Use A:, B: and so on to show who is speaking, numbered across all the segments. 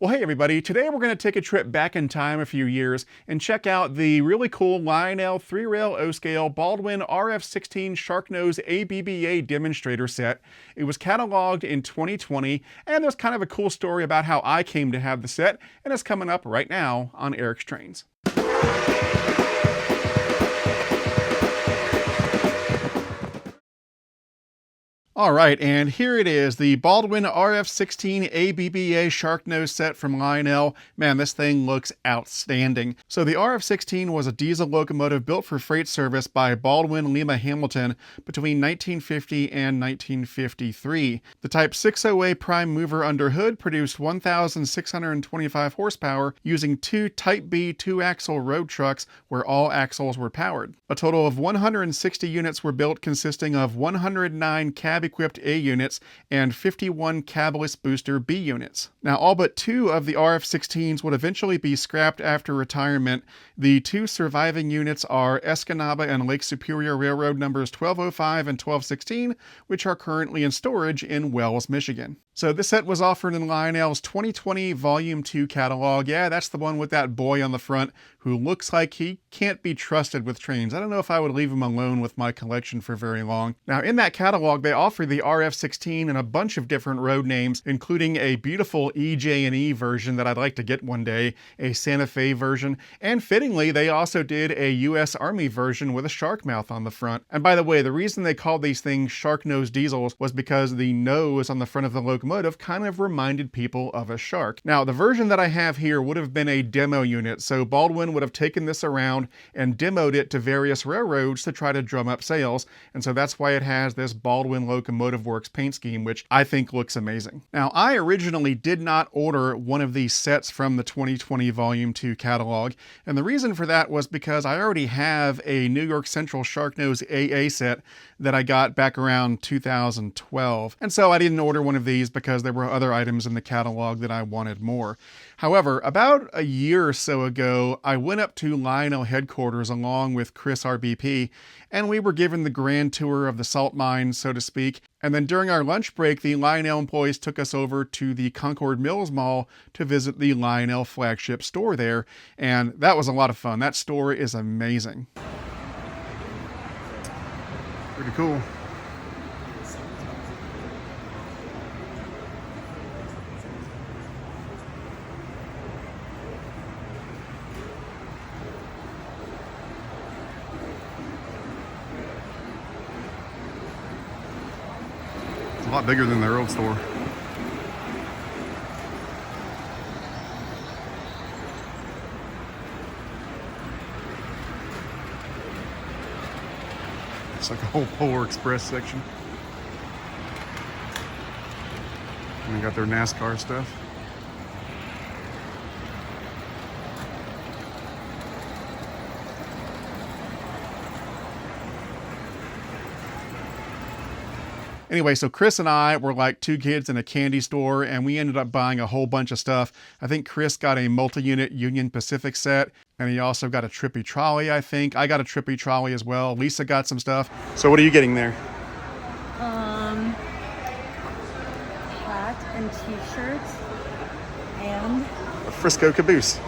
A: Well, hey everybody, today we're going to take a trip back in time a few years and check out the really cool Lionel 3-rail O-scale Baldwin RF-16 Sharknose ABBA demonstrator set. It was cataloged in 2020, and there's kind of a cool story about how I came to have the set, and it's coming up right now on Eric's Trains. Alright, and here it is, the Baldwin RF-16 ABBA Sharknose set from Lionel. Man, this thing looks outstanding. So the RF-16 was a diesel locomotive built for freight service by Baldwin Lima Hamilton between 1950 and 1953. The Type 60A prime mover under hood produced 1,625 horsepower using two Type B 2-axle road trucks where all axles were powered. A total of 160 units were built, consisting of 109 cab-equipped A units and 51 cabless booster B units. Now, all but two of the RF-16s would eventually be scrapped after retirement. The two surviving units are Escanaba and Lake Superior Railroad numbers 1205 and 1216, which are currently in storage in Wells, Michigan. So this set was offered in Lionel's 2020 Volume 2 catalog. Yeah, that's the one with that boy on the front who looks like he can't be trusted with trains. I don't know if I would leave him alone with my collection for very long. Now, in that catalog, they offer the RF-16 in a bunch of different road names, including a beautiful EJ&E version that I'd like to get one day, a Santa Fe version, and fittingly, they also did a US Army version with a shark mouth on the front. And by the way, the reason they called these things Sharknose diesels was because the nose on the front of the locomotive kind of reminded people of a shark. Now, the version that I have here would have been a demo unit, so Baldwin would have taken this around and demoed it to various railroads to try to drum up sales, and so that's why it has this Baldwin Locomotive Works paint scheme, which I think looks amazing. Now, I originally did not order one of these sets from the 2020 Volume 2 catalog, and the reason for that was because I already have a New York Central Sharknose AA set that I got back around 2012, and so I didn't order one of these because there were other items in the catalog that I wanted more. However, about a year or so ago, I went up to Lionel headquarters along with Chris RBP, and we were given the grand tour of the salt mines, so to speak. And then during our lunch break, the Lionel employees took us over to the Concord Mills Mall to visit the Lionel flagship store there, and that was a lot of fun. That store is amazing. Pretty cool. It's a lot bigger than their old store. It's like a whole Polar Express section. And they got their NASCAR stuff. Anyway, so Chris and I were like two kids in a candy store, and we ended up buying a whole bunch of stuff. I think Chris got a multi-unit Union Pacific set, and he also got a trippy trolley, I think. I got a trippy trolley as well. Lisa got some stuff. So what are you getting there?
B: Hat and t-shirts and
A: A Frisco caboose.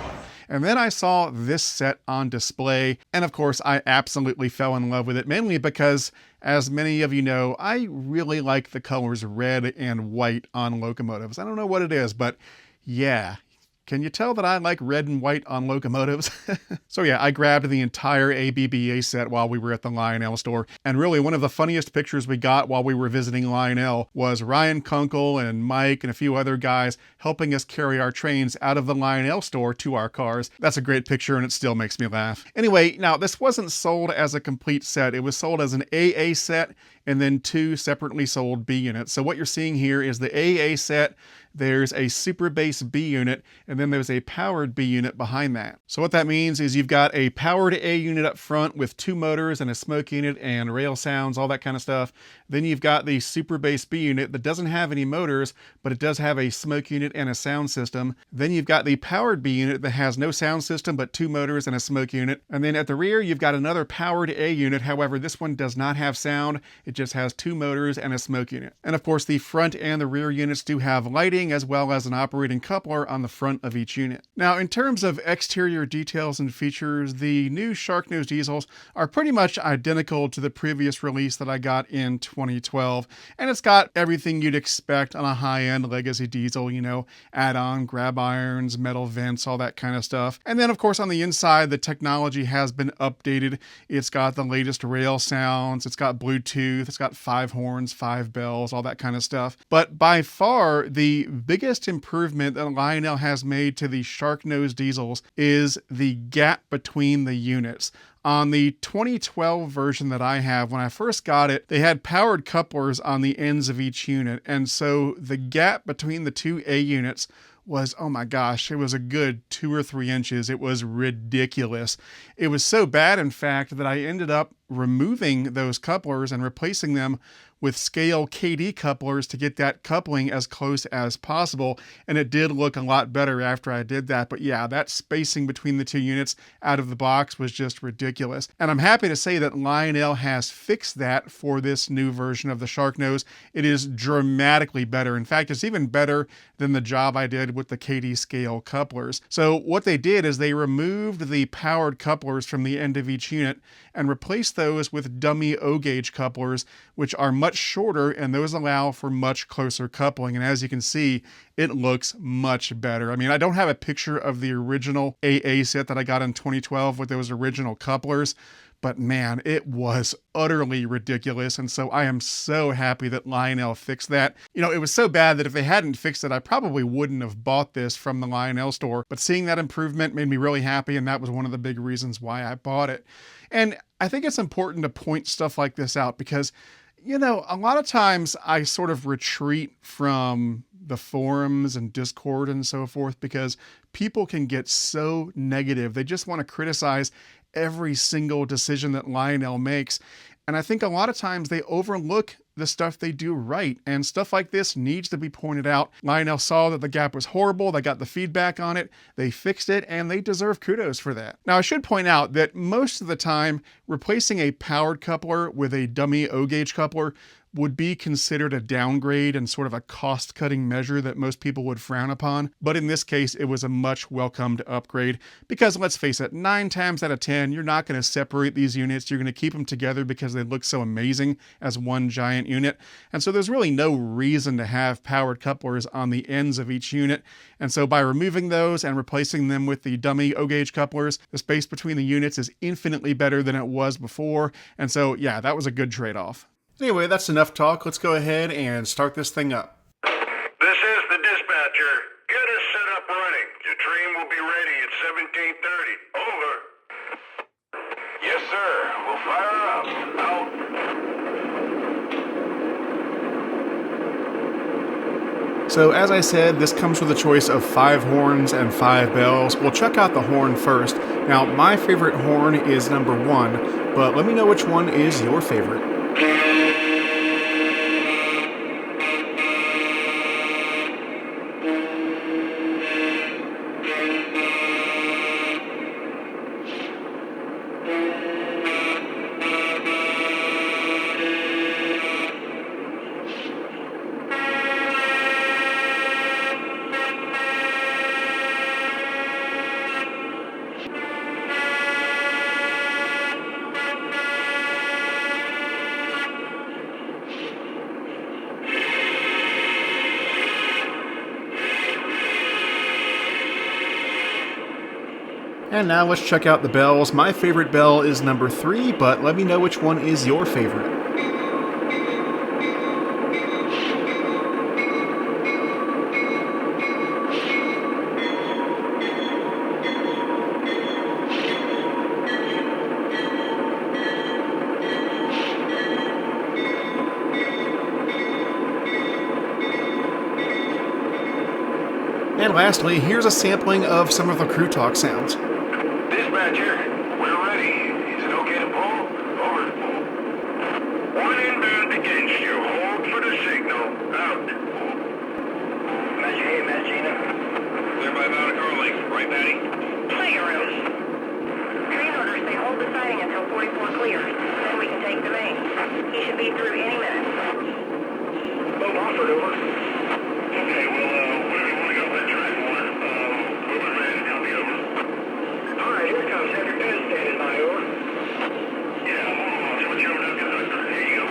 A: And then I saw this set on display, and of course I absolutely fell in love with it, mainly because, as many of you know, I really like the colors red and white on locomotives. I don't know what it is, but yeah. Can you tell that I like red and white on locomotives? So yeah, I grabbed the entire ABBA set while we were at the Lionel store. And really, one of the funniest pictures we got while we were visiting Lionel was Ryan Kunkel and Mike and a few other guys helping us carry our trains out of the Lionel store to our cars. That's a great picture, and it still makes me laugh. Anyway, now this wasn't sold as a complete set. It was sold as an AA set and then two separately sold B units. So what you're seeing here is the AA set. There's a super bass B unit, and then there's a powered B unit behind that. So what that means is you've got a powered A unit up front with two motors and a smoke unit and rail sounds, all that kind of stuff. Then you've got the super bass B unit that doesn't have any motors, but it does have a smoke unit and a sound system. Then you've got the powered B unit that has no sound system, but two motors and a smoke unit. And then at the rear, you've got another powered A unit. However, this one does not have sound. It just has 2 motors and a smoke unit. And of course, the front and the rear units do have lighting as well as an operating coupler on the front of each unit. Now, in terms of exterior details and features, the new Sharknose diesels are pretty much identical to the previous release that I got in 2012. And it's got everything you'd expect on a high-end legacy diesel, you know, add-on grab irons, metal vents, all that kind of stuff. And then, of course, on the inside, the technology has been updated. It's got the latest rail sounds, it's got Bluetooth, it's got 5 horns, 5 bells, all that kind of stuff. But by far, the biggest improvement that Lionel has made to the Sharknose diesels is the gap between the units. On the 2012 version that I have, when I first got it, they had powered couplers on the ends of each unit. And so the gap between the two A units was, oh my gosh, it was a good 2 or 3 inches. It was ridiculous. It was so bad, in fact, that I ended up removing those couplers and replacing them with scale KD couplers to get that coupling as close as possible. And it did look a lot better after I did that. But yeah, that spacing between the two units out of the box was just ridiculous. And I'm happy to say that Lionel has fixed that for this new version of the Sharknose. It is dramatically better. In fact, it's even better than the job I did with the KD scale couplers. So what they did is they removed the powered couplers from the end of each unit and replaced those with dummy O-gauge couplers, which are much shorter, and those allow for much closer coupling. And as you can see, it looks much better. I mean, I don't have a picture of the original AA set that I got in 2012 with those original couplers, but man, it was utterly ridiculous. And so I am so happy that Lionel fixed that. You know, it was so bad that if they hadn't fixed it, I probably wouldn't have bought this from the Lionel store. But seeing that improvement made me really happy, and that was one of the big reasons why I bought it. And I think it's important to point stuff like this out because, you know, a lot of times I sort of retreat from the forums and Discord and so forth because people can get so negative. They just want to criticize every single decision that Lionel makes. And I think a lot of times they overlook the stuff they do right, and stuff like this needs to be pointed out. Lionel saw that the gap was horrible, they got the feedback on it, they fixed it, and they deserve kudos for that. Now, I should point out that most of the time, replacing a powered coupler with a dummy O-gauge coupler would be considered a downgrade and sort of a cost-cutting measure that most people would frown upon. But in this case, it was a much welcomed upgrade because, let's face it, 9 times out of 10, you're not going to separate these units. You're going to keep them together because they look so amazing as one giant unit. And so there's really no reason to have powered couplers on the ends of each unit. And so by removing those and replacing them with the dummy O-gauge couplers, the space between the units is infinitely better than it was before. And so, yeah, that was a good trade-off. Anyway, that's enough talk. Let's go ahead and start this thing up.
C: This is the dispatcher. Get us set up running. Your train will be ready at 17:30. Over. Yes, sir. We'll fire up. Out.
A: So as I said, this comes with a choice of 5 horns and 5 bells. We'll check out the horn first. Now, my favorite horn is number 1, but let me know which one is your favorite. And now let's check out the bells. My favorite bell is number 3, but let me know which one is your favorite. And lastly, here's a sampling of some of the crew talk sounds.
C: Dispatcher, we're ready. Is it okay to pull? Over. 1 inbound against you. Hold for the signal. Out. Hey, Magina. Clear by Mount Curling. Right, Patty? Plenty of room. Train orders say
D: hold the sighting until 44 clears. Then we can take the main. He should be through any minute.
C: Boat offered, over. Okay, well, when do you want to go up that track, Warner? Over man, copy, over. Alright, here it comes. Have your pen standing by, over. Yeah, hold on. Switch over to the conductor. Here you go.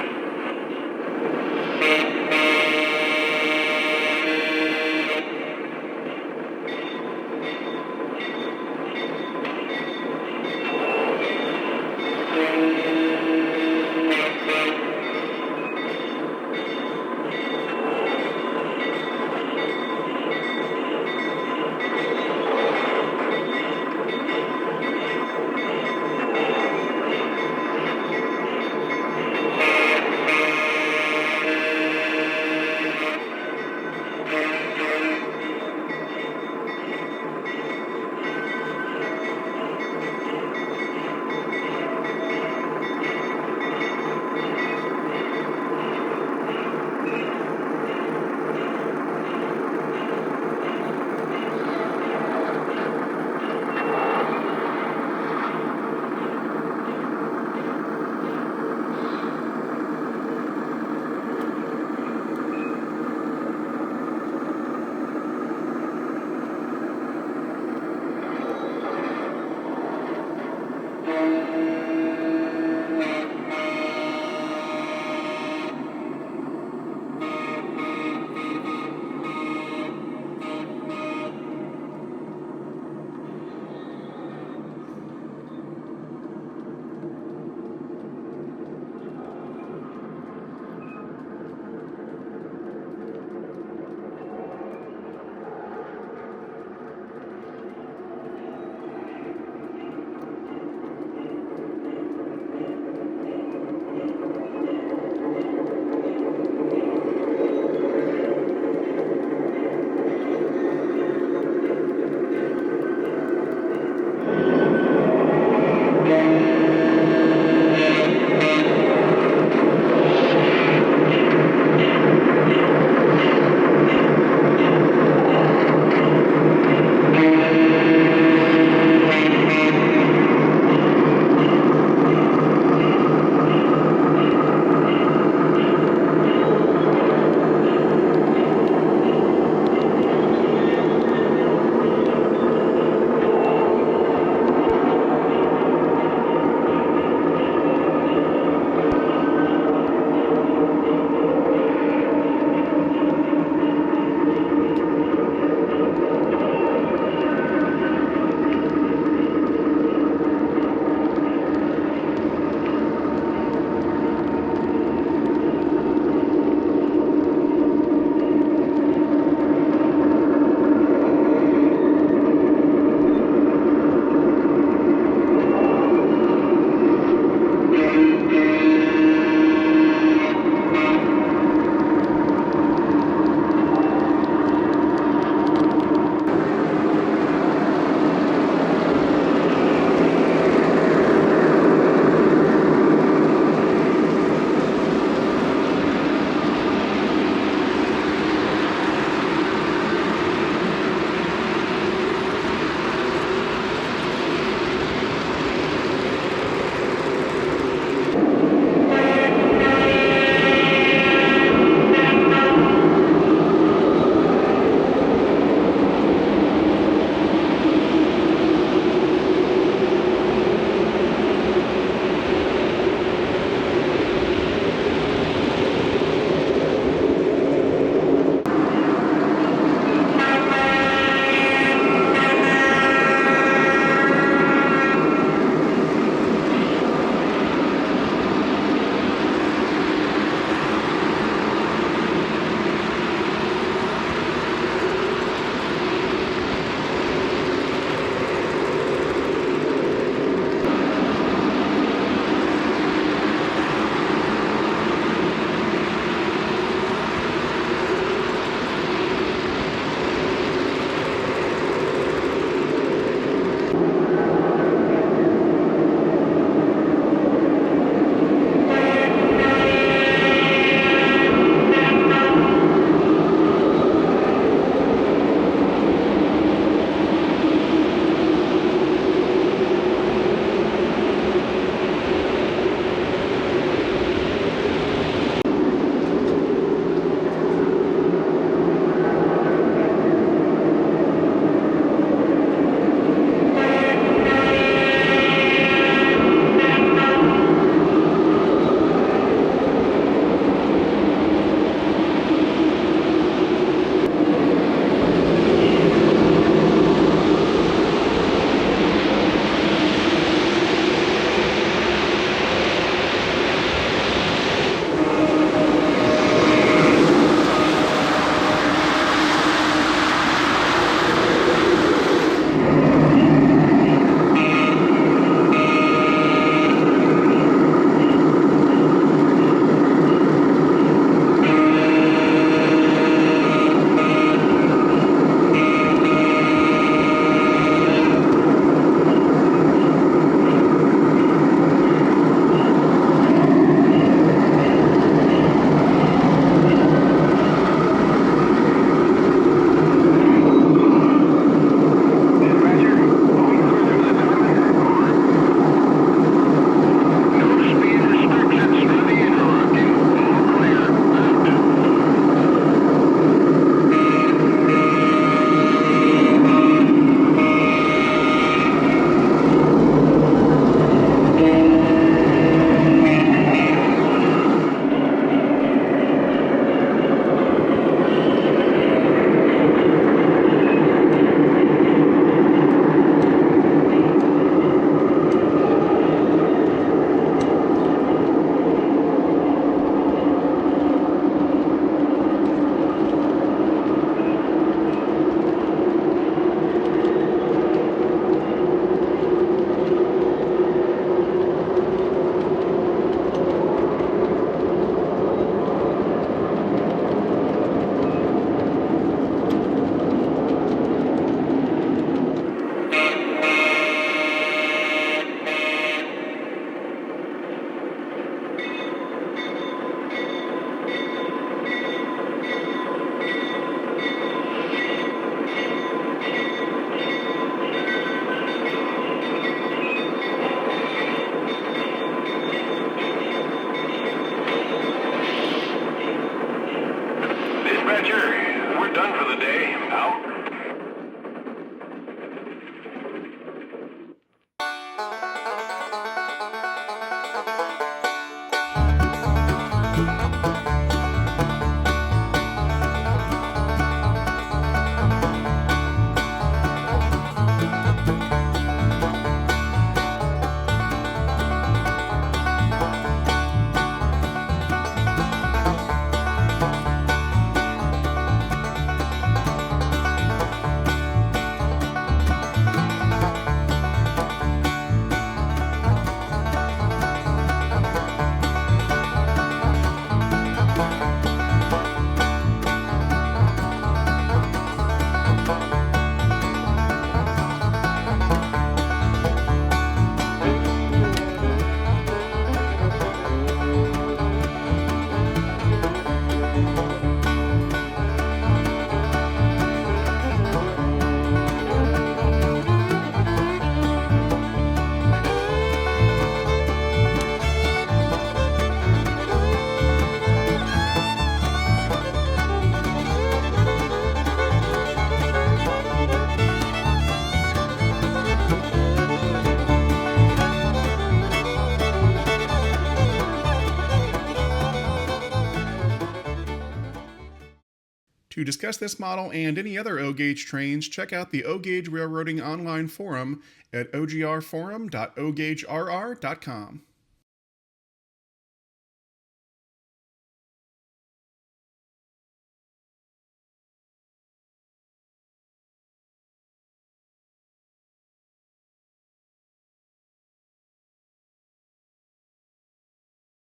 A: discuss this model and any other O-Gauge trains, check out the O-Gauge Railroading online forum at ogrforum.ogaugerr.com.